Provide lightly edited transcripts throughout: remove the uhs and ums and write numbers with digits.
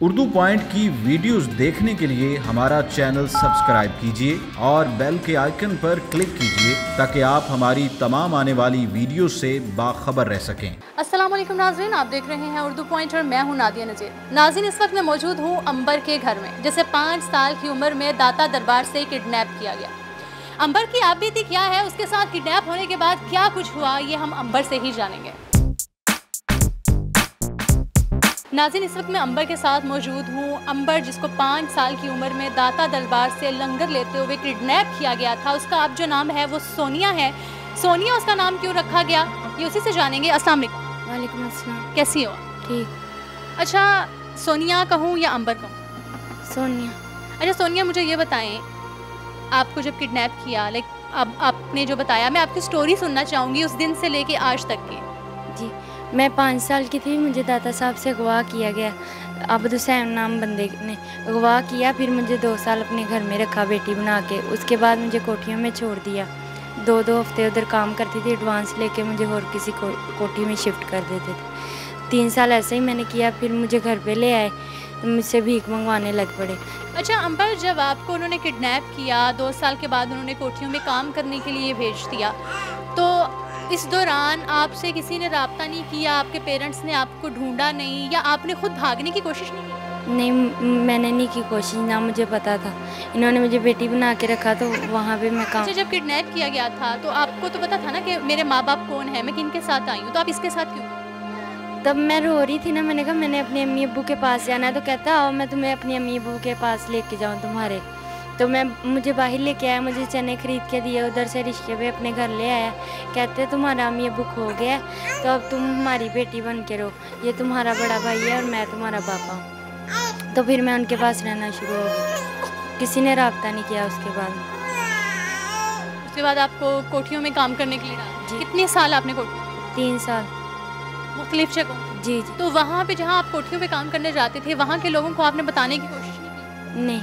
Urdu point की videos देखने के लिए हमारा चैनल सब्सक्राइब कीजिए और बेल के आइकन पर क्लिक कीजिए ताकि आप हमारी तमाम आने वाली वीडियो से बाखबर रह सकें। अस्सलाम वालेकुम नाज़रीन, आप देख रहे हैं उर्दू पॉइंट और मैं हूं नादिया नज़ीर। नाज़रीन, इस वक्त मैं मौजूद हूं अंबर के घर में, जिसे 5 साल की उम्र में दाता दरबार से किडनैप किया गया। अंबर की आप बीती क्या है, उसके साथ किडनैप होने के बाद क्या कुछ हुआ, ये हम अंबर से ही जानेंगे। नाज़रीन, इस वक्त मैं अंबर के साथ मौजूद हूँ। अंबर, जिसको 5 साल की उम्र में दाता दरबार से लंगर लेते हुए किडनैप किया गया था, उसका अब जो नाम है वो सोनिया है। सोनिया उसका नाम क्यों रखा गया, ये उसी से जानेंगे। अस्सलाम वालेकुम। वालेकुम अस्सलाम। कैसी हो? ठीक। अच्छा, सोनिया कहूँ या अंबर कहूँ? सोनिया। अच्छा सोनिया, मुझे ये बताएं, आपको जब किडनैप किया, अब आपने जो बताया, मैं आपकी स्टोरी सुनना चाहूँगी उस दिन से लेके आज तक की। जी, मैं 5 साल की थी, मुझे दाता साहब से अगवा किया गया। अब्दुल हुसैन नाम बंदे ने अगवा किया, फिर मुझे 2 साल अपने घर में रखा बेटी बना के। उसके बाद मुझे कोठियों में छोड़ दिया। 2-2 हफ्ते उधर काम करती थी, एडवांस लेके मुझे और किसी कोठी में शिफ्ट कर देते थे। 3 साल ऐसे ही मैंने किया, फिर मुझे घर पे ले आए, मुझसे भीख मंगवाने लग पड़े। अच्छा अंबर, जब आपको उन्होंने किडनैप किया, 2 साल के बाद उन्होंने कोठियों में काम करने के लिए भेज दिया, तो इस दौरान आपसे किसी ने रब्ता नहीं किया? आपके पेरेंट्स ने आपको ढूंढा नहीं, या आपने खुद भागने की कोशिश नहीं की? नहीं, मैंने नहीं की कोशिश, ना मुझे पता था। इन्होंने मुझे बेटी बना के रखा, तो वहाँ पे मैं काम। अच्छा, जब किडनैप किया गया था तो आपको तो पता था ना कि मेरे माँ बाप कौन है, मैं किन के साथ आई हूँ, तो आप इसके साथ क्यों? तब मैं रो रही थी ना, मैंने कहा मैंने अपनी अम्मी अब्बू के पास जाना है, तो कहता आओ मैं तुम्हें अपनी अम्मी अब्बू के पास लेके जाऊँ तुम्हारे। तो मुझे बाहर लेके आया, मुझे चने खरीद के दिए, उधर से रिश्ते पे अपने घर ले आया। कहते तुम्हारा अम्मी अब्बू खो गया, तो अब तुम हमारी बेटी बन के रहो, ये तुम्हारा बड़ा भाई है और मैं तुम्हारा पापा हूँ। तो फिर मैं उनके पास रहना शुरू हो गई, किसी ने रब्ता नहीं किया उसके बाद। उसके बाद आपको कोठियों में काम करने के लिए डाला? जी। कितने साल आपने कोठियों? 3 साल। मुख्तलिफ जगहों? जी जी। तो वहाँ पे जहाँ आप कोठियों पे काम करने जाते थे, वहाँ के लोगों को आपने बताने की कोशिश नहीं की? नहीं।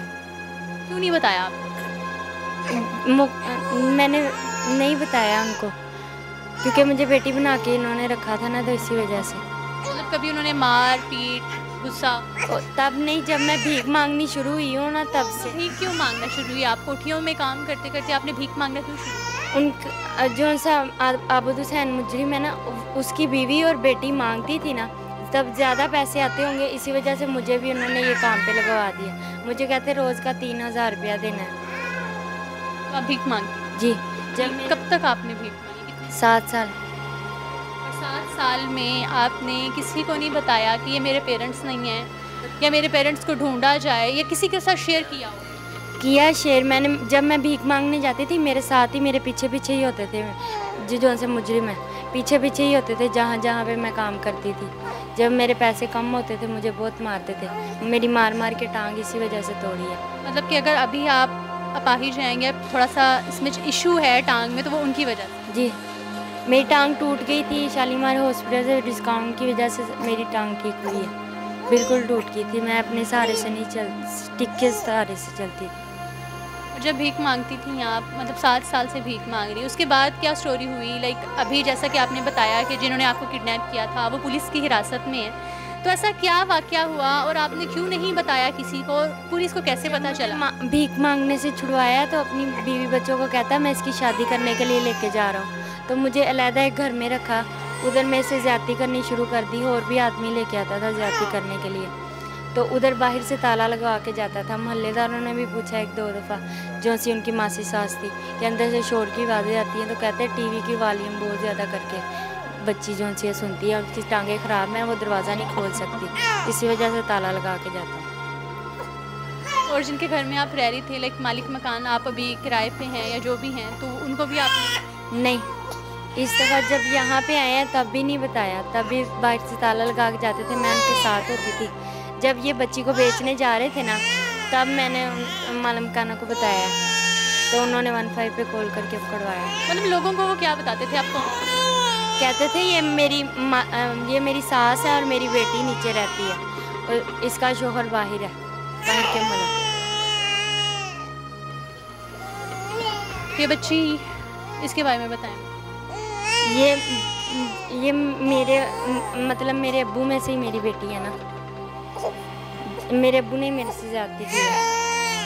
क्यों नहीं बताया आप? मैंने नहीं बताया उनको, क्योंकि मुझे बेटी बना के इन्होंने रखा था ना, तो इसी वजह से। मतलब कभी उन्होंने मार पीट गुस्सा? तब नहीं, जब मैं भीख मांगनी शुरू हुई हूँ ना, तब से। भीख क्यों मांगना शुरू हुई? आप कोठियों में काम करते करते आपने भीख मांगना क्यों शुरू? जो सा अब्दुल हुसैन मुजरिम है ना, उसकी बीवी और बेटी मांगती थी ना, तब ज़्यादा पैसे आते होंगे, इसी वजह से मुझे भी उन्होंने ये काम पे लगवा दिया। मुझे कहते रोज़ का 3000 रुपया देना है। तो आप भीख मांगती? जी। कब तक आपने भीख मांगी? 7 साल। और 7 साल में आपने किसी को नहीं बताया कि ये मेरे पेरेंट्स नहीं हैं, या मेरे पेरेंट्स को ढूंढा जाए, या किसी के साथ शेयर किया हो? किया शेयर मैंने। जब मैं भीख मांगने जाती थी, मेरे साथ ही, मेरे पीछे पीछे ही होते थे जो से मुजरिम है, पीछे पीछे ही होते थे जहाँ जहाँ पे मैं काम करती थी। जब मेरे पैसे कम होते थे, मुझे बहुत मारते थे। मेरी मार मार के टांग इसी वजह से तोड़ी है। मतलब कि अगर अभी आप अपाहिज जाएंगे, थोड़ा सा इसमें इशू है टांग में, तो वो उनकी वजह से? जी, मेरी टांग टूट गई थी, शालीमार हॉस्पिटल से डिस्काउंट की वजह से मेरी टांग ठीक हुई है। बिल्कुल टूट गई थी, मैं अपने सहारे से नहीं स्टिक के सहारे से चलती थी। जब भीख मांगती थी आप, मतलब 7 साल से भीख मांग रही, उसके बाद क्या स्टोरी हुई? अभी जैसा कि आपने बताया कि जिन्होंने आपको किडनैप किया था वो पुलिस की हिरासत में है, तो ऐसा क्या वाकया हुआ और आपने क्यों नहीं बताया किसी को? पुलिस को कैसे पता चला? भीख मांगने से छुड़वाया, तो अपनी बीवी बच्चों को कहता मैं इसकी शादी करने के लिए लेके जा रहा हूँ, तो मुझे अलहदा एक घर में रखा। उधर मैं से ज़्यादती करनी शुरू कर दी, और भी आदमी लेके आता था ज़्यादती करने के लिए, तो उधर बाहर से ताला लगा के जाता था। मोहल्लेदारों ने भी पूछा 1-2 दफ़ा, जो सी उनकी मासी सास थी, कि अंदर से शोर की आवाज़ें आती हैं, तो कहते हैं टीवी की वॉल्यूम बहुत ज़्यादा करके बच्ची जो सी सुनती है, उसकी टांगें ख़राब हैं, वो दरवाज़ा नहीं खोल सकती, इसी वजह से ताला लगा के जाता। और जिनके घर में आप रह रही थी, मालिक मकान, आप अभी किराए पे हैं या जो भी हैं, तो उनको भी आपने? नहीं, इस दफ़ा जब यहाँ पे आए हैं तब भी नहीं बताया, तब भी बाहर से ताला लगा के जाते थे, मैं उनके साथ होती थी। जब ये बच्ची को बेचने जा रहे थे ना, तब मैंने मालूम खाना को बताया, तो उन्होंने 15 पे कॉल करके पकड़वाया। मतलब लोगों को वो क्या बताते थे आपको? कहते थे ये मेरी सास है और मेरी बेटी नीचे रहती है, और इसका शोहर बाहर है, बाहर के मुल्क। ये बच्ची, इसके बारे में बताएं। ये मेरे मतलब मेरे अब्बू में से ही मेरी बेटी है ना। मेरे अब्बू ने मेरे से ज़्यादती की है।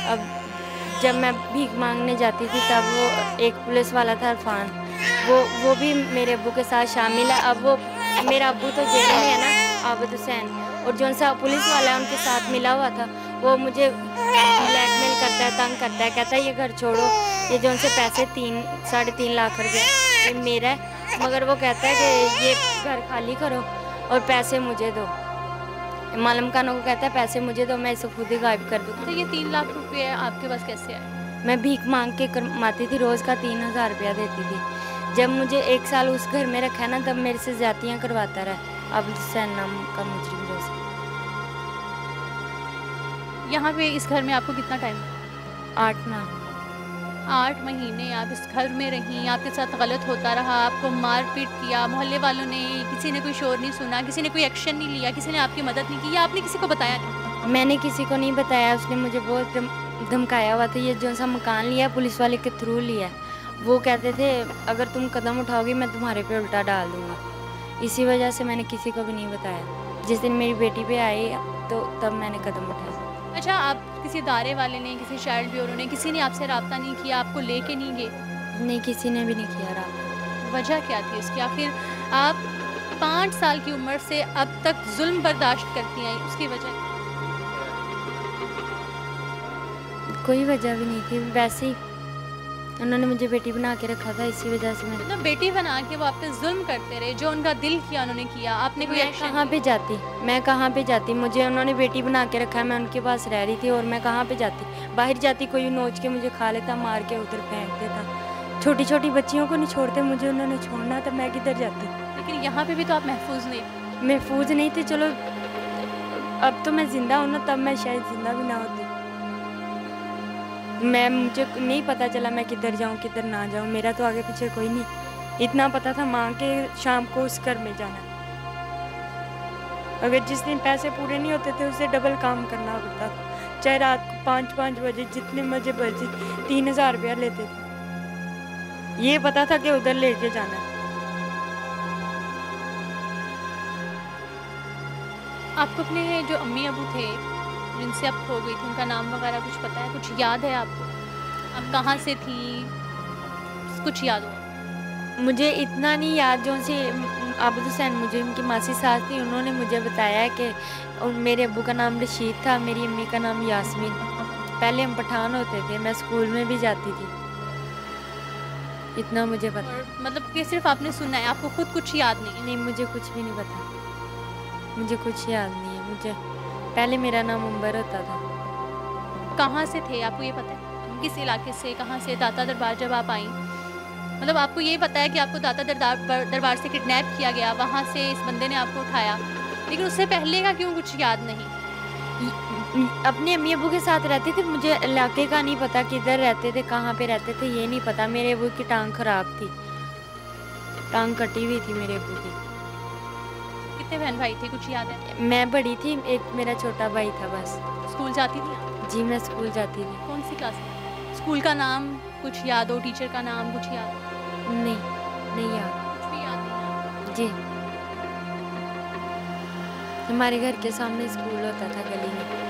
अब जब मैं भीख मांगने जाती थी तब वो एक पुलिस वाला था अरफान, वो भी मेरे अब्बू के साथ शामिल है। अब वो मेरा अब्बू तो जेल में है ना, आबिद हुसैन, और जो सा पुलिस वाला है उनके साथ मिला हुआ था, वो मुझे ब्लैकमेल करता है, तंग करता है, कहता है ये घर छोड़ो, ये जो उनसे पैसे 3-3.5 लाख रुपये ये मेरा है, मगर वो कहता है कि ये घर खाली करो और पैसे मुझे दो। मालूम खानों को कहता है पैसे मुझे दो, मैं इसे खुद ही गायब कर दूँ। तो ये 3 लाख रुपये आपके पास कैसे आए? मैं भीख मांग के कमाती थी, रोज़ का 3000 रुपया देती थी। जब मुझे 1 साल उस घर में रखा ना, तब मेरे से ज़्यादतियाँ करवाता रहा आबिद हुसैन नाम का मुजरिम। जैसे यहाँ पे इस घर में आपको कितना टाइम? 8 माह। 8 महीने आप इस घर में रहीं, आपके साथ गलत होता रहा, आपको मारपीट किया, मोहल्ले वालों ने, किसी ने कोई शोर नहीं सुना, किसी ने कोई एक्शन नहीं लिया, किसी ने आपकी मदद नहीं की, या आपने किसी को बताया नहीं? मैंने किसी को नहीं बताया, उसने मुझे बहुत धमकाया हुआ था। ये जो सा मकान लिया पुलिस वाले के थ्रू लिया, वो कहते थे अगर तुम कदम उठाओगी मैं तुम्हारे पे उल्टा डाल दूँगा। इसी वजह से मैंने किसी को भी नहीं बताया। जिस दिन मेरी बेटी पे आई तो तब मैंने कदम उठाया। अच्छा, आप किसी इदारे वाले ने, किसी चाइल्ड ब्यूरो ने, किसी ने आपसे रब्ता नहीं किया, आपको लेके नहीं गए? नहीं, किसी ने भी नहीं किया रब्ता। वजह क्या थी इसकी? आखिर आप 5 साल की उम्र से अब तक जुल्म बर्दाश्त करती आई, उसकी वजह? कोई वजह भी नहीं थी, वैसे ही उन्होंने मुझे बेटी बना के रखा था, इसी वजह से मतलब बेटी बना के वो आप पे जुल्म करते रहे, जो उनका दिल किया उन्होंने किया, आपने कोई एक्शन? कहाँ पे जाती, मैं कहाँ पे जाती? मुझे उन्होंने बेटी बना के रखा है, मैं उनके पास रह रही थी और मैं कहाँ पे जाती? बाहर जाती कोई नोच के मुझे खा लेता, मार के उधर फेंक देता। छोटी छोटी बच्चियों को नहीं छोड़ते, मुझे उन्होंने छोड़ना था, मैं किधर जाती? लेकिन यहाँ पे भी तो आप महफूज नहीं? महफूज नहीं थे, चलो अब तो मैं ज़िंदा हूँ ना, तब मैं शायद ज़िंदा भी ना होती। मुझे नहीं पता चला मैं किधर जाऊँ किधर ना जाऊँ, मेरा तो आगे पीछे कोई नहीं। इतना पता था माँ के शाम को उस घर में जाना, अगर जिस दिन पैसे पूरे नहीं होते थे उससे डबल काम करना पड़ता था। चाहे रात को 5-5 बजे जितने बजे 3000 रुपया लेते थे। ये पता था कि उधर लेके जाना है। आपको अपने जो अम्मी अबू थे जिनसे आप खो गई थी, उनका नाम वगैरह कुछ पता है, कुछ याद है आपको? आप कहाँ से थी, कुछ याद हो? मुझे इतना नहीं याद। जो से आबिद हुसैन मुझे उनकी मासी सास थी, उन्होंने मुझे बताया कि मेरे अब्बू का नाम रशीद था, मेरी अम्मी का नाम यास्मीन। पहले हम पठान होते थे, मैं स्कूल में भी जाती थी, इतना मुझे पता। मतलब कि सिर्फ आपने सुना है, आपको खुद कुछ याद नहीं? नहीं, मुझे कुछ भी नहीं पता, मुझे कुछ याद नहीं है। मुझे पहले मेरा नाम उम्बर होता था। कहाँ से थे आपको ये पता है? किस इलाके से, कहाँ से? दाता दरबार जब आप आई, मतलब आपको ये पता है कि आपको दाता दरबार से किडनैप किया गया, वहाँ से इस बंदे ने आपको उठाया, लेकिन उससे पहले का क्यों कुछ याद नहीं? अपने अम्मी अबू के साथ रहते थे, मुझे इलाके का नहीं पता, किधर रहते थे, कहाँ पे रहते थे, ये नहीं पता। मेरे अबू की टांग खराब थी, टांग कटी हुई थी मेरे अबू की। कितने बहन भाई थे, कुछ याद है? मैं बड़ी थी, एक मेरा छोटा भाई था बस। स्कूल जाती थी? जी, मैं स्कूल जाती थी। कौन सी क्लास में? स्कूल का नाम कुछ याद हो, टीचर का नाम कुछ याद? नहीं याद, कुछ भी याद नहीं? जी, हमारे घर के सामने स्कूल होता था गली में।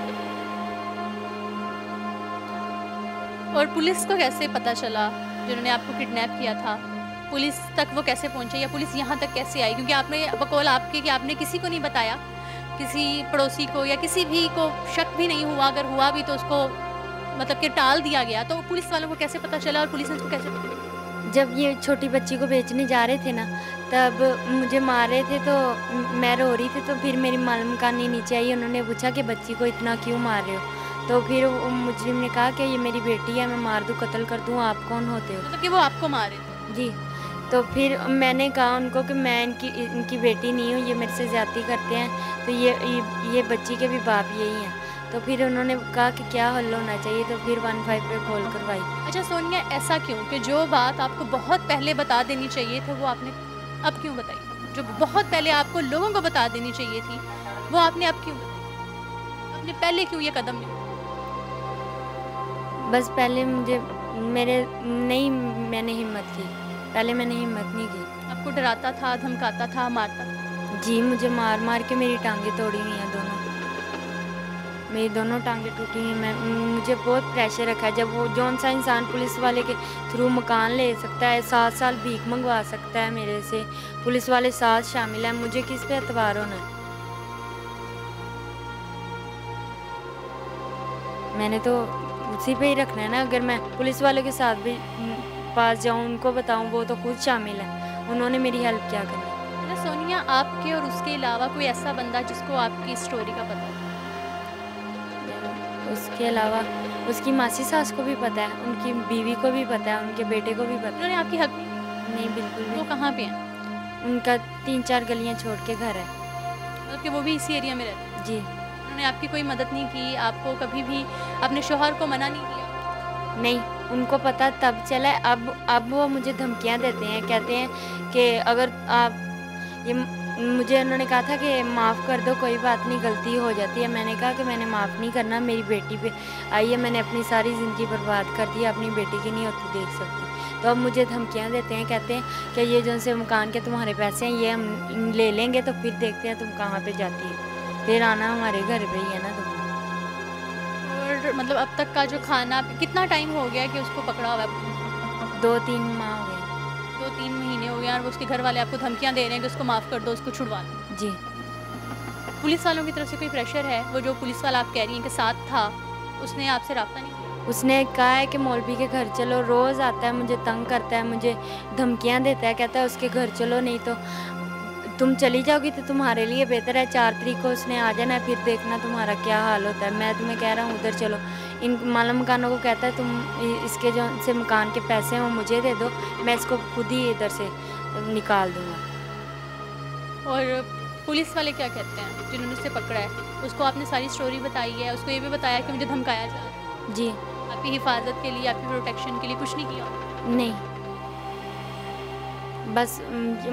और पुलिस को कैसे पता चला जिन्होंने आपको किडनैप किया था? पुलिस तक वो कैसे पहुंचे, या पुलिस यहाँ तक कैसे आई? क्योंकि आपने बकौल आपके कि आपने किसी को नहीं बताया, किसी पड़ोसी को या किसी भी को शक भी नहीं हुआ, अगर हुआ भी तो उसको मतलब कि टाल दिया गया, तो पुलिस वालों को कैसे पता चला और पुलिस ने उसको कैसे पकड़ा? जब ये छोटी बच्ची को बेचने जा रहे थे ना, तब मुझे मार रहे थे, तो मैं रो रही थी, तो फिर मेरी मालूम कानी नीचे आई, उन्होंने पूछा कि बच्ची को इतना क्यों मार रहे हो? तो फिर मुजरिम ने कहा कि ये मेरी बेटी है, मैं मार दूँ, कत्ल कर दूँ, आप कौन होते हो? मतलब कि वो आपको मारे थे? जी। तो फिर मैंने कहा उनको कि मैं इनकी बेटी नहीं हूँ, ये मेरे से ज़्यादती करते हैं, तो ये बच्ची के भी बाप यही हैं। तो फिर उन्होंने कहा कि क्या हल होना चाहिए, तो फिर 15 पे कॉल करवाई। अच्छा सोनिया, ऐसा क्यों कि जो बात आपको बहुत पहले बता देनी चाहिए थी वो आपने अब क्यों बताई? जो बहुत पहले आपको लोगों को बता देनी चाहिए थी वो आपने अब क्यों बताई? आपने पहले क्यों ये कदम लिया? बस पहले मैंने हिम्मत की, पहले मैंने हिम्मत नहीं की। आपको डराता था, धमकाता था, मारता था? जी, मुझे मार मार के मेरी टांगे तोड़ी हुई हैं दोनों। मेरी दोनों टांगें टूटी हैं। मुझे बहुत प्रेशर रखा है। जब वो जौन सा इंसान पुलिस वाले के थ्रू मकान ले सकता है, 7 साल भीख मंगवा सकता है मेरे से, पुलिस वाले साथ शामिल हैं, मुझे किस पे एतबार होना है? मैंने तो उसी पे ही रखना है ना। अगर मैं पुलिस वालों के साथ भी पास जाऊं, उनको बताऊं, वो तो खुद शामिल है, उन्होंने मेरी हेल्प क्या करनी। अच्छा सोनिया, आपके और उसके अलावा कोई ऐसा बंदा जिसको आपकी स्टोरी का पता हो? उसके अलावा उसकी मासी सास को भी पता है, उनकी बीवी को भी पता है, उनके बेटे को भी पता है। उन्होंने आपकी हेल्प नहीं, बिल्कुल वो भी। कहाँ पे हैं? उनका 3-4 गलियां छोड़ के घर है। मतलब कि वो भी इसी एरिया में रहते हैं? जी। उन्होंने आपकी कोई मदद नहीं की? आपको कभी भी अपने शोहर को मना नहीं किया? नहीं, उनको पता तब चला है। अब वो मुझे धमकियां देते हैं, कहते हैं कि अगर आप ये मुझे उन्होंने कहा था कि माफ़ कर दो, कोई बात नहीं, गलती हो जाती है। मैंने कहा कि मैंने माफ़ नहीं करना, मेरी बेटी पे आई है, मैंने अपनी सारी ज़िंदगी बर्बाद कर दी, अपनी बेटी की नहीं होती देख सकती। तो अब मुझे धमकियां देते हैं, कहते हैं कि ये जो से मकान के तुम्हारे पैसे हैं ये हम ले लेंगे, तो फिर देखते हैं तुम कहाँ पे जाती है, फिर आना हमारे घर पे ही है ना तुम। और मतलब अब तक का जो खाना, कितना टाइम हो गया कि उसको पकड़ा हुआ है? 2-3 माह हो गए। 2-3 महीने हो गए और उसके घर वाले आपको धमकियां दे रहे हैं कि उसको माफ़ कर दो, उसको छुड़वा दो। जी। पुलिस वालों की तरफ से कोई प्रेशर है? वो जो पुलिस वाला आप कह रही हैं कि साथ था, उसने आपसे रब्ता नहीं किया? उसने कहा है कि मौलवी के घर चलो, रोज़ आता है, मुझे तंग करता है, मुझे धमकियां देता है, कहता है उसके घर चलो, नहीं तो तुम चली जाओगी तो तुम्हारे लिए बेहतर है, 4 तारीख को उसने आ जाना है, फिर देखना तुम्हारा क्या हाल होता है। मैं तुम्हें कह रहा हूँ उधर चलो। इन माला मकानों को कहता है तुम इसके जो से मकान के पैसे हैं वो मुझे दे दो, मैं इसको खुद ही इधर से निकाल दूँगा। और पुलिस वाले क्या कहते हैं जिन्होंने उसे पकड़ा है? उसको आपने सारी स्टोरी बताई है, उसको ये भी बताया कि मुझे धमकाया जा रहा है? जी। आपकी हिफाजत के लिए, आपकी प्रोटेक्शन के लिए कुछ नहीं किया? नहीं, बस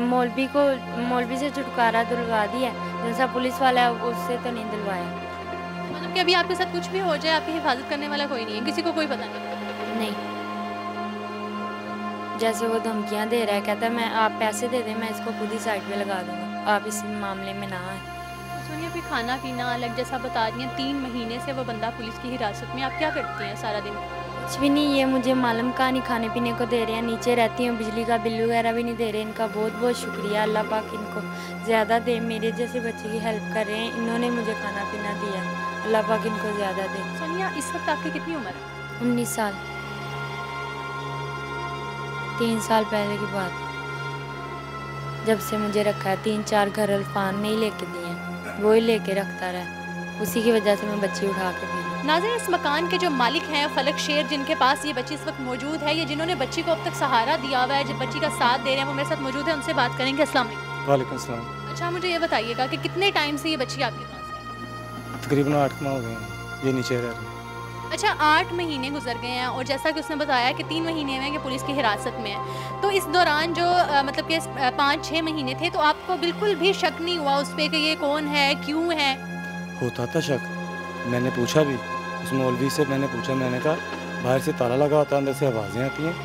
मौलवी से छुटकारा दिलवा दिया, जैसा पुलिस वाला है उससे तो नहीं दिलवाया। मतलब कि अभी आपके साथ कुछ भी हो जाए, आपकी हिफाजत करने वाला कोई नहीं है, किसी को कोई पता नहीं? नहीं, जैसे वो धमकियां दे रहा है, कहता है मैं आप पैसे दे दें, मैं इसको खुद ही साइड पे लगा दूंगा, आप इस मामले में ना आए। सोनिया, अभी खाना पीना अलग, जैसा बता रही हैं 3 महीने से वो बंदा पुलिस की हिरासत में, आप क्या करती हैं सारा दिन? कुछ भी नहीं, ये मुझे मालूम का नहीं खाने पीने को दे रहे हैं, नीचे रहती हूँ, बिजली का बिल वगैरह भी नहीं दे रहे। इनका बहुत बहुत शुक्रिया, अल्लाह पाक इनको ज़्यादा दे, मेरे जैसे बच्चे की हेल्प कर रहे हैं, इन्होंने मुझे खाना पीना दिया, अल्लाह पाक इनको ज़्यादा दे। सोनिया, इस वक्त आपकी कितनी उम्र है? 19 साल। 3 साल पहले की बात, जब से मुझे रखा है, 3-4 घर अल्फान नहीं लेके दिए, वो ही लेके रखता रहा, उसी की वजह से मैं बच्ची उठा के दी। नाज़रीन, इस मकान के जो मालिक हैं फलक शेर, जिनके पास ये बच्ची इस वक्त मौजूद है, ये जिन्होंने बच्ची को अब तक सहारा दिया हुआ है, जो बच्ची का साथ दे रहे हैं, वो मेरे साथ मौजूद है, उनसे बात करेंगे। अस्सलाम वालेकुम। वालेकुम सलाम। अच्छा, मुझे ये बताइएगा कि कितने टाइम से ये बच्ची आपके पास है? तकरीबन 8 माह हो गए हैं ये नीचे रह रही है। अच्छा, 8 महीने गुजर गए हैं और जैसा कि उसने बताया कि 3 महीने में कि पुलिस की हिरासत में है, तो इस दौरान जो मतलब कि 5-6 महीने थे, तो आपको बिल्कुल भी शक नहीं हुआ उस पर कि ये कौन है, क्यों है? होता था शक, मैंने पूछा भी उस मौलवी से, मैंने पूछा, मैंने कहा बाहर से ताला लगा होता है, अंदर से आवाज़ें आती हैं,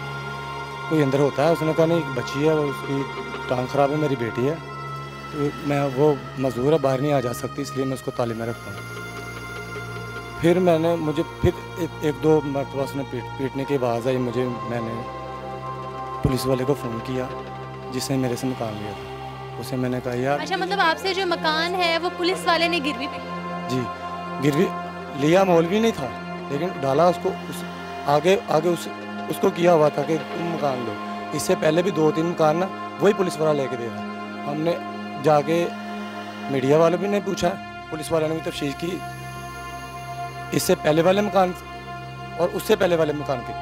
कोई अंदर होता है? उसने कहा नहीं, एक बच्ची है, उसकी टांग ख़राब है, मेरी बेटी है, तो मैं वो मजदूर है, बाहर नहीं आ जा सकती, इसलिए मैं उसको ताले में रखता हूँ। फिर मुझे फिर 1-2 मरतबा उसने पीटने की आवाज़ आई मुझे, मैंने पुलिस वाले को फ़ोन किया जिसने मेरे से मकान लिया था, उसे मैंने कहा यार। अच्छा, मतलब आपसे जो मकान है वो पुलिस वाले ने गिरवी पे? जी, गिरवी लिया मौलवी नहीं था, लेकिन डाला उसको आगे उसको किया हुआ था कि तुम मकान लो। इससे पहले भी 2-3 मकान ना वही पुलिस वाला लेके दे रहा। हमने जाके मीडिया वालों भी ने पूछा, पुलिस वालों ने भी तफ्तीश की, इससे पहले वाले मकान और उससे पहले वाले मकान के,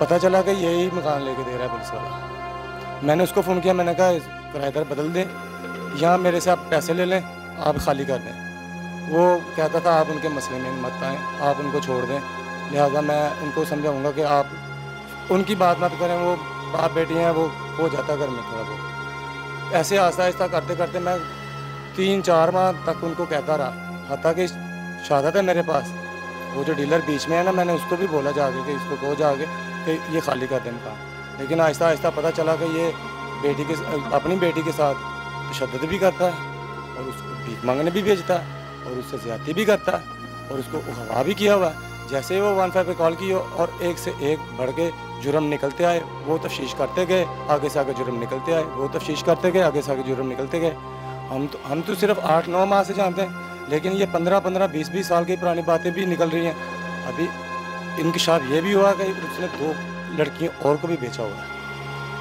पता चला कि यही मकान लेके दे रहा है पुलिस वाला। मैंने उसको फ़ोन किया, मैंने कहा किराएदार बदल दें, यहाँ मेरे से आप पैसे ले लें, आप खाली कर दें। वो कहता था आप उनके मसले में मत आएँ, आप उनको छोड़ दें, लिहाजा मैं उनको समझाऊँगा कि आप उनकी बात मत करें, वो बाप बेटी हैं, वो हो जाता घर में थोड़ा बहुत। ऐसे आहिस्ता आहिस्ता करते करते मैं 3-4 माह तक उनको कहता रहा, हत्ता कि शहादत है मेरे पास, वो जो डीलर बीच में है ना, मैंने उसको भी बोला जाके कि इसको कहो जाके कि ये खाली कर दें मकान, लेकिन आहिस्ता आहिस्ता पता चला कि ये अपनी बेटी के साथ तशद्दुद भी करता है और उसको भीख मांगने भी भेजता है और उससे ज़्यादती भी करता है। और उसको हवा भी किया हुआ है। जैसे ही वो 15 पे कॉल की और एक से एक बढ़ के जुर्म निकलते आए, वो तफ्तीश करते गए, आगे से आगे जुर्म निकलते आए, वो तफ्तीश करते गए, आगे से आगे जुर्म निकलते गए। हम तो सिर्फ 8-9 माह से जानते हैं, लेकिन ये 15-15, 20-20 साल की पुरानी बातें भी निकल रही हैं। अभी इंकशाफ ये भी हुआ कि उसने 2 लड़कियों और को भी बेचा हुआ है।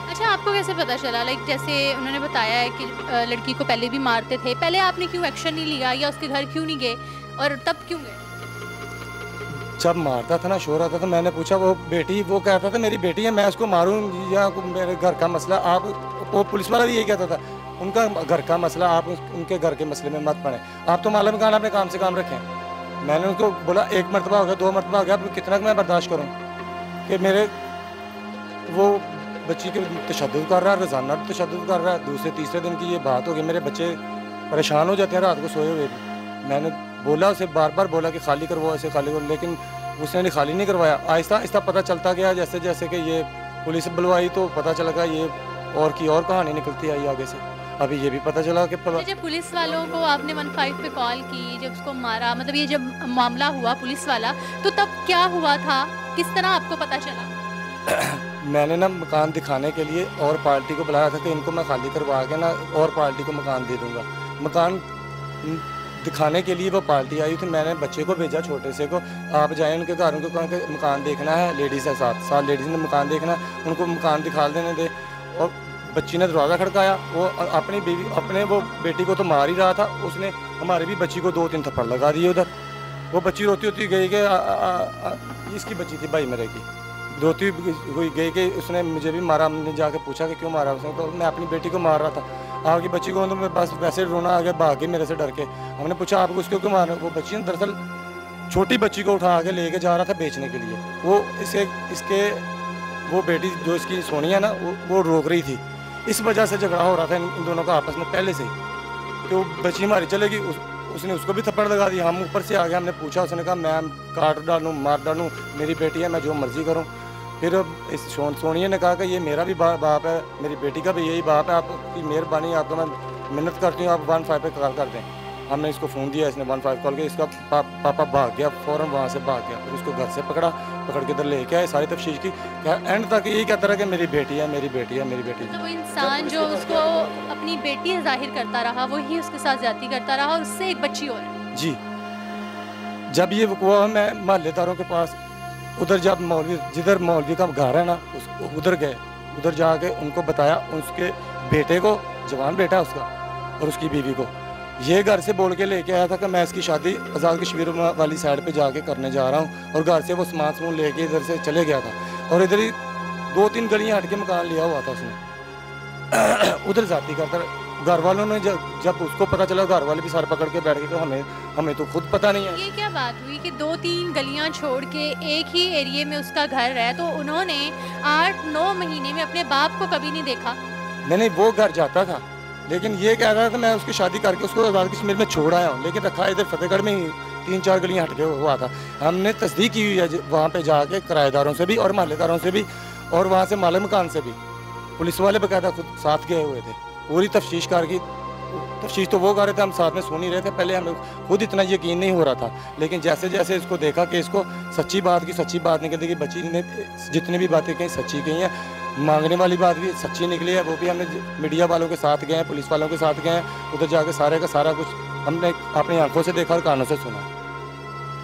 अच्छा, आपको कैसे पता चला? लाइक जैसे उन्होंने बताया है कि लड़की को पहले भी मारते थे, पहले आपने क्यों एक्शन नहीं लिया या उसके घर क्यों नहीं गए और तब क्यों गए? जब मारता था ना, शोर आता था, मैंने पूछा वो बेटी, वो कहता था मेरी बेटी है, मैं उसको मारूं या मेरे घर का मसला। आप, वो पुलिस वाला भी यही कहता था, उनका घर का मसला, आप उनके घर के मसले में मत पड़े, आप तो मालूम कहा अपने काम से काम रखें। मैंने उनको बोला 1 मरतबा हो गया, 2 मरतबा हो गया, अब कितना मैं बर्दाश्त करूँ कि मेरे वो बच्ची के तशद्दुद कर रहा है, रोज़ाना तशद्दुद कर रहा है। दूसरे तीसरे दिन की ये बात हो गई, मेरे बच्चे परेशान हो जाते हैं रात को सोए हुए भी। मैंने बोला उसे, बार बार बोला कि खाली करवाओ, ऐसे खाली करो, लेकिन उसने खाली नहीं करवाया। आहिस्ता आहिस्ता पता चलता गया, जैसे जैसे कि ये पुलिस बुलवाई तो पता चला गया ये और की और कहानी निकलती आई आगे से। अभी ये भी पता चला कि जब पुलिस वालों को आपने 15 पे कॉल की, जब उसको मारा, मतलब ये जब मामला हुआ पुलिस वाला, तो तब क्या हुआ था, किस तरह आपको पता चला? मैंने ना मकान दिखाने के लिए और पार्टी को बुलाया था कि इनको मैं खाली करवा के ना और पार्टी को मकान दे दूंगा। मकान दिखाने के लिए वो पार्टी आई थी, मैंने बच्चे को भेजा, छोटे से को, आप जाएं उनके घर, उनको कहा कि मकान देखना है, लेडीज़ है 7 लेडीज़ ने मकान देखना है, उनको मकान दिखा देने दे। और बच्ची ने दरवाज़ा खड़काया, वो अपनी बीवी, अपने वो बेटी को तो मार ही रहा था, उसने हमारी भी बच्ची को 2-3 थप्पड़ लगा दिए उधर। वो बच्ची रोती रोती गई कि इसकी बच्ची थी भाई मेरे की, रोती हुई गई कि उसने मुझे भी मारा। हमने जाके पूछा कि क्यों मारा उसने, तो मैं अपनी बेटी को मार रहा था। आपकी बच्ची को तो मैं बस वैसे रोना आ गया, भाग के मेरे से डर के। हमने पूछा आपको उसको क्यों मारा? वो बच्ची ने दरअसल छोटी बच्ची को उठा के लेके जा रहा था बेचने के लिए। वो इसके वो बेटी जो इसकी सोनिया ना, वो रोक रही थी, इस वजह से झगड़ा हो रहा था इन दोनों का आपस में पहले से ही। तो बच्ची हमारी चलेगी, उसने उसको भी थप्पड़ लगा दिया। हम ऊपर से आ गए, हमने पूछा, उसने कहा मैं काट डालूँ, मार डालूँ, मेरी बेटी है, मैं जो मर्जी करूँ। फिर इस सोनिया ने कहा कि ये मेरा भी बाप है, मेरी बेटी का भी यही बाप है, आपकी मेहरबानी, आपको मैं मिन्नत करती हूँ, आप 15 पे कॉल कर दें। हमने इसको फ़ोन दिया, इसने 15 कॉल किया, इसका पापा भाग गया, फ़ौरन वहाँ से भाग गया। फिर उसको घर से पकड़ के इधर लेके आए, सारी तफ्तीश की, क्या एंड तक यही कहता रहा कि मेरी बेटी है, मेरी बेटी है, मेरी बेटी है। तो वो इंसान जो उसको अपनी बेटी जाहिर करता रहा, वही उसके साथ ज्यादती करता रहा, और उससे एक बच्ची और। जी, जब ये हुआ, मैं मोहल्लेदारों के पास उधर, जब जिधर मौलवी का घर है ना, उधर गए, उधर जाके उनको बताया, उसके बेटे को, जवान बेटा उसका, और उसकी बीवी को, ये घर से बोल के लेके आया था कि मैं इसकी शादी आज़ाद कश्मीर वाली साइड पे जाके करने जा रहा हूँ। और घर से वो सामान लेके इधर से चले गया था, और इधर ही 2-3 गलियाँ हट के मकान लिया हुआ था उसने। उधर जाती करता, घर वालों ने जब उसको पता चला, घर वाले भी सर पकड़ के बैठ गए कि हमें तो खुद पता नहीं है। ये क्या बात हुई कि 2-3 गलियां छोड़ के एक ही एरिया में उसका घर है, तो उन्होंने 8-9 महीने में अपने बाप को कभी नहीं देखा? नहीं, वो घर जाता था, लेकिन ये कह रहा था मैं उसकी शादी करके उसको आज़ाद कश्मीर में छोड़ आया हूँ, लेकिन रखा इधर फतेहगढ़ में ही 3-4 गलियाँ हट के हुआ था। हमने तस्दीक की हुई है वहाँ पे जाके, किराएदारों से भी और मोहल्लेदारों से भी, और वहाँ से मालिक मकान से भी। पुलिस वाले बकायदा खुद साथ गए हुए थे, पूरी तफ्तीश करके। तफ्तीश तो वो कर रहे थे, हम साथ में सुन ही रहे थे। पहले हमें खुद इतना यकीन नहीं हो रहा था, लेकिन जैसे जैसे इसको देखा कि इसको सच्ची बात निकलती, कि बच्ची ने जितनी भी बातें कही सच्ची कही हैं, मांगने वाली बात भी सच्ची निकली है, वो भी हमने मीडिया वालों के साथ गए हैं, पुलिस वालों के साथ गए हैं, उधर जाके सारे का सारा कुछ हमने अपनी आंखों से देखा और कानों से सुना।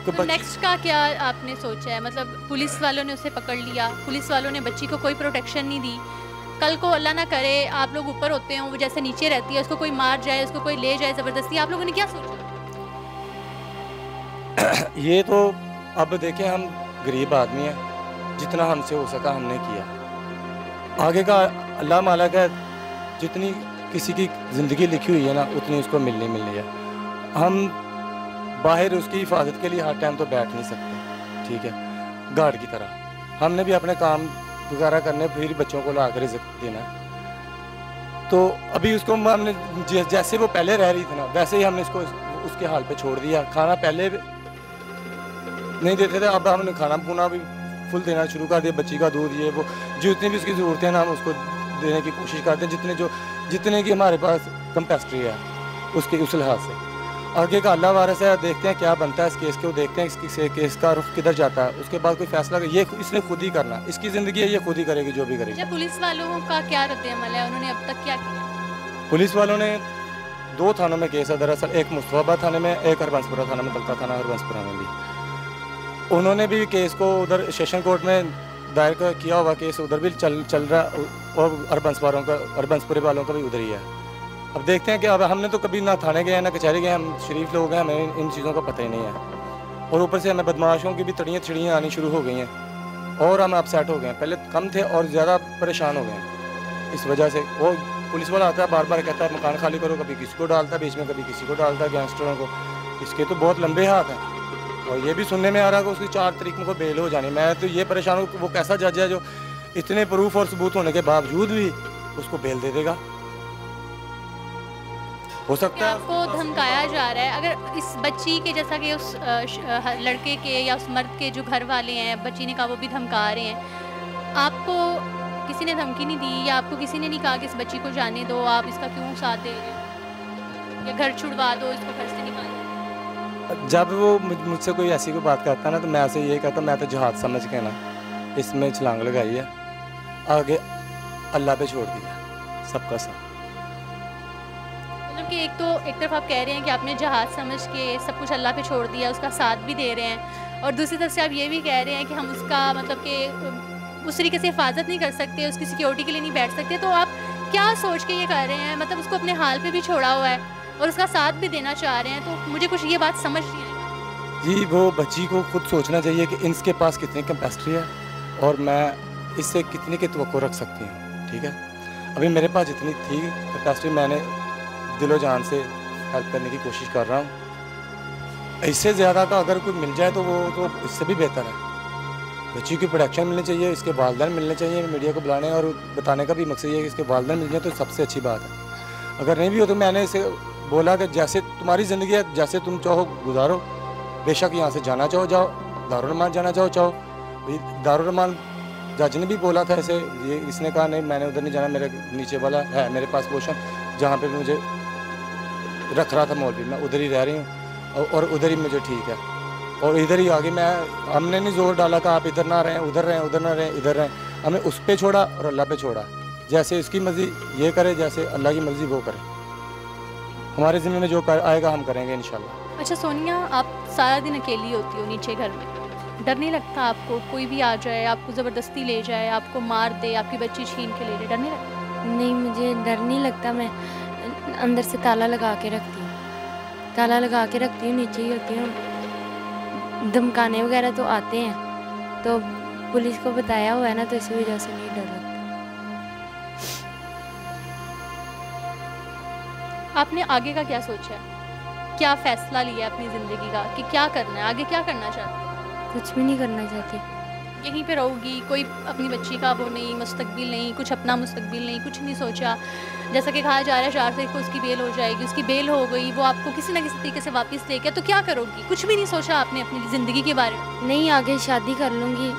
तो नेक्स्ट का क्या आपने सोचा है? मतलब पुलिस वालों ने उसे पकड़ लिया, पुलिस वालों ने बच्ची को कोई प्रोटेक्शन नहीं दी, कल को अल्लाह ना करे आप लोग ऊपर होते हो, वो जैसे नीचे रहती है, उसको कोई मार जाए, उसको कोई ले जाए ज़बरदस्ती, आप लोगों ने क्या सोचा? ये तो अब देखें, हम गरीब आदमी हैं, जितना हमसे हो सका हमने किया। आगे का अल्लाह मालिक है, जितनी किसी की ज़िंदगी लिखी हुई है ना, उतनी उसको मिलनी है। हम बाहर उसकी हिफाजत के लिए हर टाइम तो बैठ नहीं सकते, ठीक है, गार्ड की तरह। हमने भी अपने काम वगैरह करने, फिर बच्चों को ला कर रिज़्क़ देना। तो अभी उसको हमने जैसे वो पहले रह रही थी ना, वैसे ही हमने इसको उसके हाल पे छोड़ दिया। खाना पहले नहीं देते थे, अब हमने खाना पुना भी फुल देना शुरू कर दिया, बच्ची का दूध, ये वो जितनी भी उसकी ज़रूरतें हैं ना, हम उसको देने की कोशिश करते हैं, जितने की हमारे पास कैपेसिटी है उसके उस लिहाज से। आगे का अल्लाह वारिस है, देखते हैं क्या बनता है इस केस को, देखते हैं इसकी केस का रुख किधर जाता है, उसके बाद कोई फैसला ये इसने खुद ही करना, इसकी ज़िंदगी है, ये खुद ही करेगी जो भी करेगी। पुलिस वालों का क्या रद्द-ए-अमल है, उन्होंने अब तक क्या किया? पुलिस वालों ने 2 थानों में केस है दरअसल, एक मुस्तफाबाद थाने में, एक हरबंसपुरा थाना में, तलता थाना हरबंसपुरा में भी। उन्होंने भी केस को उधर सेशन कोर्ट में दायर किया हुआ केस उधर भी चल रहा, और हरबंसपुरे वालों का भी उधर ही है। अब देखते हैं कि अब हमने तो कभी ना थाने गए हैं ना कचहरी गए, हम शरीफ लोग हैं, हमें इन चीज़ों का पता ही नहीं है। और ऊपर से हमें बदमाशों की भी तड़ियाँ आनी शुरू हो गई हैं और हम अपसेट हो गए हैं, पहले कम थे और ज़्यादा परेशान हो गए हैं इस वजह से। वो पुलिस वाला आता है बार बार कहता है मकान खाली करो, कभी किसी को डालता है बीच में, कभी किसी को डालता है गैंगस्टरों को। इसके तो बहुत लंबे हाथ हैं और ये भी सुनने में आ रहा है कि उसकी 4 तारीख को बेल हो जानी। मैं तो ये परेशान हूँ, वो कैसा जज है जो इतने प्रूफ और सबूत होने के बावजूद भी उसको बेल दे देगा। हो सकता है आपको धमकाया जा रहा है, अगर इस बच्ची के जैसा कि उस लड़के के या उस मर्द के जो घर वाले हैं, बच्ची ने कहा वो भी धमका रहे हैं, आपको किसी ने धमकी नहीं दी या आपको किसी ने नहीं कहा कि इस बच्ची को जाने दो, आप इसका क्यों साथ दे रहे हैं या घर छुड़वा दो, इसको घर से निकाल? जब वो मुझसे कोई ऐसी कोई बात करता ना तो मैं ऐसे ये कहता, मैं तो जहाज समझ के ना इसमें छलांग लगाई है, आगे अल्लाह पे छोड़ दिया सबका सब। मतलब कि एक तरफ आप कह रहे हैं कि आपने जहाज समझ के सब कुछ अल्लाह पे छोड़ दिया, उसका साथ भी दे रहे हैं, और दूसरी तरफ से आप ये भी कह रहे हैं कि हम उसका मतलब कि उस तरीके से हिफाजत नहीं कर सकते, उसकी सिक्योरिटी के लिए नहीं बैठ सकते। तो आप क्या सोच के ये कर रहे हैं? मतलब उसको अपने हाल पे भी छोड़ा हुआ है और उसका साथ भी देना चाह रहे हैं, तो मुझे कुछ ये बात समझ नहीं आई। जी, वो बच्ची को खुद सोचना चाहिए कि इसके पास कितनी कैपेसिटी है और मैं इससे कितने की तवक्को रख सकती हूँ। ठीक है, अभी मेरे पास जितनी थी कैपेसिटी मैंने दिलो जान से हेल्प करने की कोशिश कर रहा हूँ। इससे ज़्यादा का अगर कोई मिल जाए तो वो तो इससे भी बेहतर है। बच्ची की प्रोटेक्शन मिलनी चाहिए, इसके वालिदैन मिलने चाहिए, मीडिया को बुलाने और बताने का भी मकसद ये है कि इसके वालिदैन मिल जाए तो सबसे अच्छी बात है। अगर नहीं भी हो तो मैंने इसे बोला कि जैसे तुम्हारी ज़िंदगी है, जैसे तुम चाहो गुजारो, बेशक यहाँ से जाना चाहो जाओ, दारुल-अमान जाना चाहो चाहो। दारुल-अमान जज ने भी बोला था ऐसे, ये इसने कहा नहीं मैंने उधर नहीं जाना, मेरे नीचे वाला है मेरे पास पोर्शन जहाँ पे मुझे रख रहा था मौलवी, मैं उधर ही रह रही हूँ और उधर ही मुझे ठीक है और इधर ही आगे हमने नहीं जोर डाला कि आप इधर ना रहें, उधर रहें, उधर ना रहें, इधर रहें। हमें उस पे छोड़ा और अल्लाह पे छोड़ा, जैसे इसकी मर्जी ये करे, जैसे अल्लाह की मर्जी वो करे। हमारे ज़िम्मे में जो आएगा हम करेंगे इंशाल्लाह। अच्छा सोनिया, आप सारा दिन अकेली होती हो नीचे घर में, डर नहीं लगता आपको कोई भी आ जाए, आपको ज़बरदस्ती ले जाए, आपको मार दे, आपकी बच्ची छीन के ले जाए, डर नहीं लगता? नहीं, मुझे डर नहीं लगता। मैं अंदर से ताला लगा के रखती हूँ, ताला लगा के रखती हूँ, नीचे ही होती हूँ। धमकाने वगैरह तो आते हैं, तो पुलिस को बताया हुआ है ना, तो इसी वजह से नहीं डर लगता। आपने आगे का क्या सोचा है, क्या फ़ैसला लिया अपनी ज़िंदगी का कि क्या करना है, आगे क्या करना चाहते हैं? कुछ भी नहीं करना चाहती। यहीं पे रहोगी, कोई अपनी बच्ची का वो नहीं, मुस्तकबिल नहीं, कुछ अपना मुस्तकबिल नहीं, कुछ नहीं सोचा? जैसा कि कहा जा रहा है 4 तारीख को उसकी बेल हो जाएगी, उसकी बेल हो गई, वो आपको किसी ना किसी तरीके से वापस ले गया, तो क्या करोगी? कुछ भी नहीं सोचा आपने अपनी ज़िंदगी के बारे में? नहीं, आगे शादी कर लूँगी,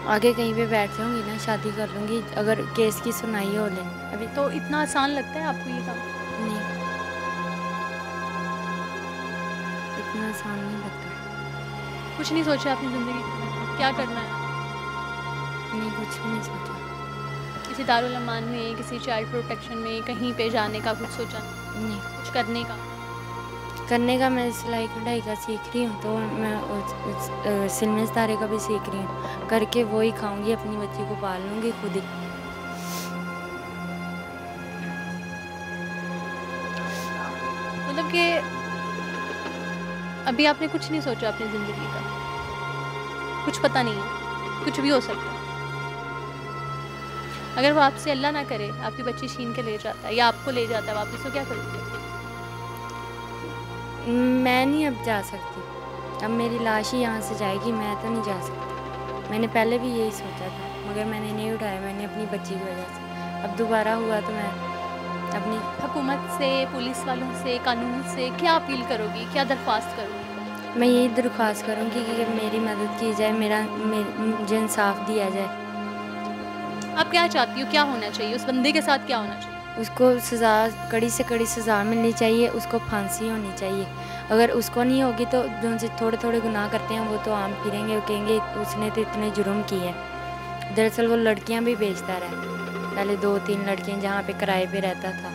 आगे कहीं पे बैठ जाऊँगी ना, शादी कर लूँगी अगर केस की सुनाई हो ले। अभी तो इतना आसान लगता है आपको ये काम? नहीं, इतना आसान नहीं लगता। कुछ नहीं सोचा अपनी ज़िंदगी में क्या करना है? नहीं, कुछ भी नहीं सोचा। किसी दारुल-अमान में, किसी चाइल्ड प्रोटेक्शन में, कहीं पे जाने का कुछ सोचा? नहीं, कुछ करने का? मैं सिलाई कढ़ाई का सीख रही हूँ, तो मैं सिलने सितारे का भी सीख रही हूँ, करके वो ही खाऊंगी, अपनी बच्ची को पाल लूँगी खुद ही। मतलब कि अभी आपने कुछ नहीं सोचा अपनी ज़िंदगी का, कुछ पता नहीं है, कुछ भी हो सकता है। अगर वो आपसे अल्लाह ना करे आपकी बच्ची छीन के ले जाता है या आपको ले जाता है वापस, तो क्या करोगे? मैं नहीं अब जा सकती, अब मेरी लाश ही यहाँ से जाएगी, मैं तो नहीं जा सकती। मैंने पहले भी यही सोचा था मगर मैंने नहीं उठाया, मैंने अपनी बच्ची की वजह से। अब दोबारा हुआ तो मैं अपनी हुकूमत से, पुलिस वालों से, कानून से क्या अपील करोगी, क्या दरख्वास्त करोगी? मैं यही दरख्वास्त करूँगी कि मेरी मदद की जाए, मुझे इंसाफ दिया जाए। आप क्या चाहती हो, क्या होना चाहिए, उस बंदे के साथ क्या होना चाहिए? उसको सज़ा, कड़ी से कड़ी सज़ा मिलनी चाहिए, उसको फांसी होनी चाहिए। अगर उसको नहीं होगी तो जो उनसे थोड़े थोड़े गुनाह करते हैं वो तो आम फिरेंगे, वो कहेंगे उसने तो इतने जुर्म किए। दरअसल वो लड़कियां भी बेचता रहा, पहले 2-3 लड़कियां जहाँ पे किराए पे रहता था,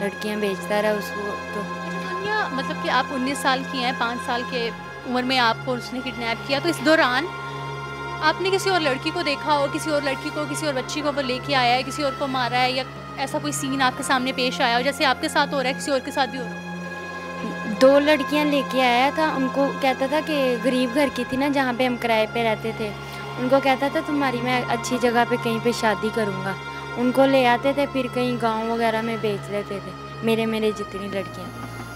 लड़कियां बेचता रहा उसको। तो सोनिया, मतलब कि आप 19 साल की हैं, 5 साल के उम्र में आपको उसने किडनैप किया, तो इस दौरान आपने किसी और लड़की को देखा हो, किसी और लड़की को, किसी और बच्ची को वो लेके आया है, किसी और को मारा है, या ऐसा कोई सीन आपके सामने पेश आया हो जैसे आपके साथ हो रहा है, किसी और के साथ भी हो रहा है? 2 लड़कियां लेके आया था, उनको कहता था कि गरीब घर की थी ना जहाँ पे हम किराए पे रहते थे, उनको कहता था तुम्हारी मैं अच्छी जगह पे कहीं पे शादी करूँगा। उनको ले आते थे, फिर कहीं गांव वगैरह में बेच लेते थे, मेरे जितनी लड़कियाँ,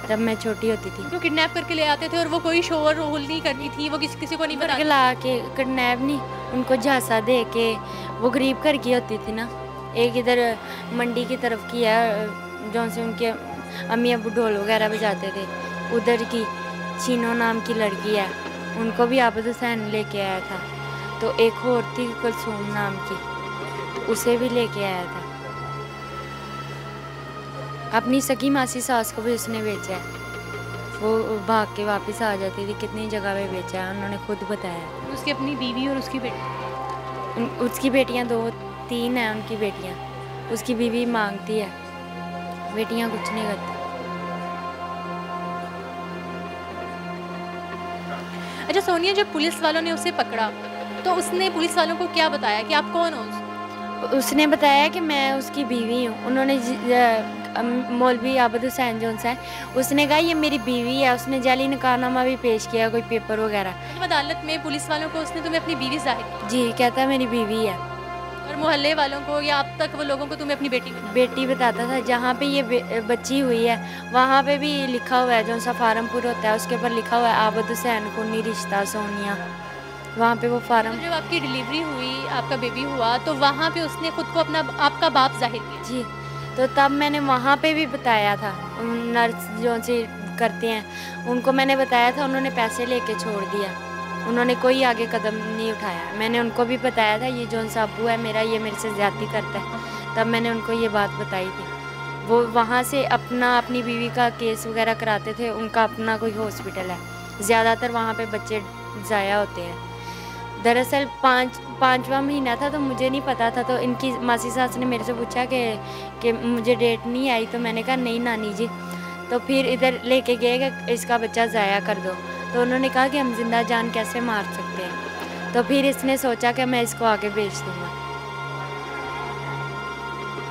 तब मैं छोटी होती थी। जो किडनैप करके ले आते थे और वो कोई शोर होल नहीं करनी थी, वो किसी को नहीं बताती? ला के किडनैप नहीं, उनको झांसा दे के, वो गरीब घर की होती थी ना। एक इधर मंडी की तरफ की है जौन से उनके अम्मी अबू ढोल वगैरह बजाते थे, उधर की चीनो नाम की लड़की है, उनको भी आबद हुसैन लेके आया था। तो एक और थी कुलसूम नाम की, तो उसे भी लेके आया था। अपनी सगी मासी सास को भी उसने बेचा है, वो भाग के वापस आ जाती थी, कितनी जगह पे बेचा है उन्होंने खुद बताया। उसकी अपनी बीवी और उसकी बेटी? उसकी बेटियां 2-3 हैं उनकी बेटियां, उसकी बीवी मांगती है, बेटियां कुछ नहीं करती। अच्छा सोनिया, जब पुलिस वालों ने उसे पकड़ा तो उसने पुलिस वालों को क्या बताया कि आप कौन हो? उसने बताया कि मैं उसकी बीवी हूँ। उन्होंने मौलवी आबद हुसैन जो है, उसने कहा ये मेरी बीवी है। उसने जाली निकाहनामा भी पेश किया, कोई पेपर वगैरह। अदालत में पुलिस वालों को उसने तुम्हें अपनी बीवी जाहिर की? जी, कहता मेरी बीवी है। और मोहल्ले वालों को या अब तक वो लोगों को तुम्हें अपनी बेटी बताता था। जहाँ पे ये बच्ची हुई है वहाँ पे भी लिखा हुआ है, जो सा फार्मपुर होता है उसके ऊपर लिखा हुआ है आबद हुसैन को नहीं रिश्ता सोनिया, वहाँ पे वो फार्म। जब आपकी डिलीवरी हुई, आपका बेबी हुआ, तो वहाँ पे उसने खुद को अपना आपका बाप जाहिर किया? जी, तो तब मैंने वहाँ पे भी बताया था, नर्स जो से करते हैं उनको मैंने बताया था, उन्होंने पैसे लेके छोड़ दिया, उन्होंने कोई आगे कदम नहीं उठाया। मैंने उनको भी बताया था ये जौन सा अब्बू है मेरा, ये मेरे से ज़्यादती करता है, तब मैंने उनको ये बात बताई थी। वो वहाँ से अपनी बीवी का केस वगैरह कराते थे, उनका अपना कोई हॉस्पिटल है, ज़्यादातर वहाँ पे बच्चे ज़ाया होते हैं। दरअसल 5वां महीना था तो मुझे नहीं पता था, तो इनकी मासी सास ने मेरे से पूछा कि मुझे डेट नहीं आई, तो मैंने कहा नहीं नानी जी। तो फिर इधर लेके गए कि इसका बच्चा ज़ाया कर दो, तो उन्होंने कहा कि हम जिंदा जान कैसे मार सकते हैं। तो फिर इसने सोचा कि मैं इसको आगे बेच दूँगा,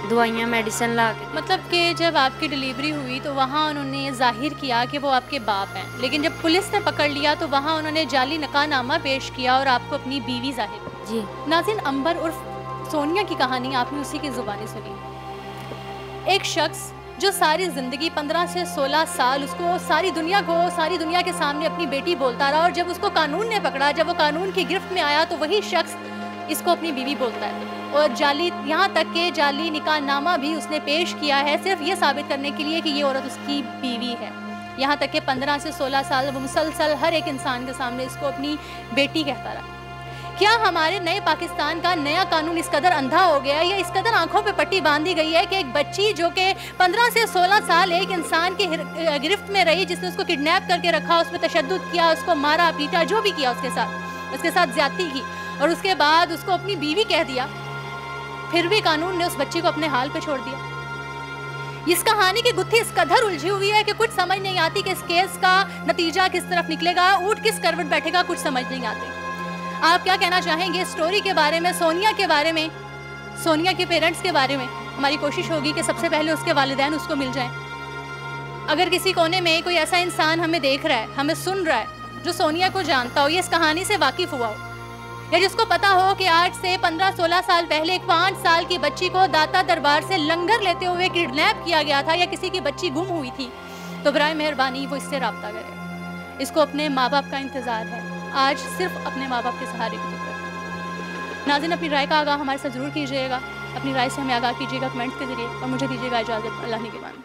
दवाइयाँ मेडिसिन ला के। मतलब कि जब आपकी डिलीवरी हुई तो वहाँ उन्होंने जाहिर किया कि वो आपके बाप हैं, लेकिन जब पुलिस ने पकड़ लिया तो वहाँ उन्होंने जाली निकाहनामा पेश किया और आपको अपनी बीवी जाहिर की। जी नाज़रीन, अंबर उर्फ सोनिया की कहानी आपने उसी की ज़ुबानी सुनी। एक शख्स जो सारी ज़िंदगी 15 से 16 साल उसको सारी दुनिया के सामने अपनी बेटी बोलता रहा, और जब उसको कानून ने पकड़ा, जब वो कानून की गिरफ्त में आया, तो वही शख्स इसको अपनी बीवी बोलता है। और यहाँ तक के जाली निकाहनामा भी उसने पेश किया है, सिर्फ ये साबित करने के लिए कि ये औरत उसकी बीवी है। यहाँ तक कि 15 से 16 साल वो मुसलसल हर एक इंसान के सामने इसको अपनी बेटी कहता रहा। क्या हमारे नए पाकिस्तान का नया कानून इस कदर अंधा हो गया है, या इस कदर आंखों पे पट्टी बांधी गई है कि एक बच्ची जो कि 15 से 16 साल एक इंसान की गिरफ्त में रही, जिसने उसको किडनैप करके रखा, उसमें तशद्दुद किया, उसको मारा पीटा, जो भी किया उसके साथ ज्यादती की, और उसके बाद उसको अपनी बीवी कह दिया, फिर भी कानून ने उस बच्ची को अपने हाल पे छोड़ दिया। इस कहानी की गुत्थी इस कदर उलझी हुई है कि कुछ समझ नहीं आती कि इस केस का नतीजा किस तरफ निकलेगा, ऊँट किस करवट बैठेगा, कुछ समझ नहीं आती। आप क्या कहना चाहेंगे स्टोरी के बारे में, सोनिया के बारे में, सोनिया के पेरेंट्स के बारे में? हमारी कोशिश होगी कि सबसे पहले उसके वालिदैन उसको मिल जाएं। अगर किसी कोने में कोई ऐसा इंसान हमें देख रहा है, हमें सुन रहा है, जो सोनिया को जानता हो, या इस कहानी से वाकिफ़ हुआ हो, या जिसको पता हो कि आज से 15-16 साल पहले एक 5 साल की बच्ची को दाता दरबार से लंगर लेते हुए किडनैप किया गया था, या किसी की बच्ची गुम हुई थी, तो बराए मेहरबानी वो इससे रब्ता करे। इसको अपने माँ बाप का इंतज़ार है, आज सिर्फ अपने माँ बाप के सहारे की ज़रूरत है। नाज़रीन, अपनी राय का आगाह हमारे साथ ज़रूर कीजिएगा, अपनी राय से हमें आगाह कीजिएगा कमेंट्स के ज़रिए, और मुझे दीजिएगा इजाज़त। अल्लाह निगहबान।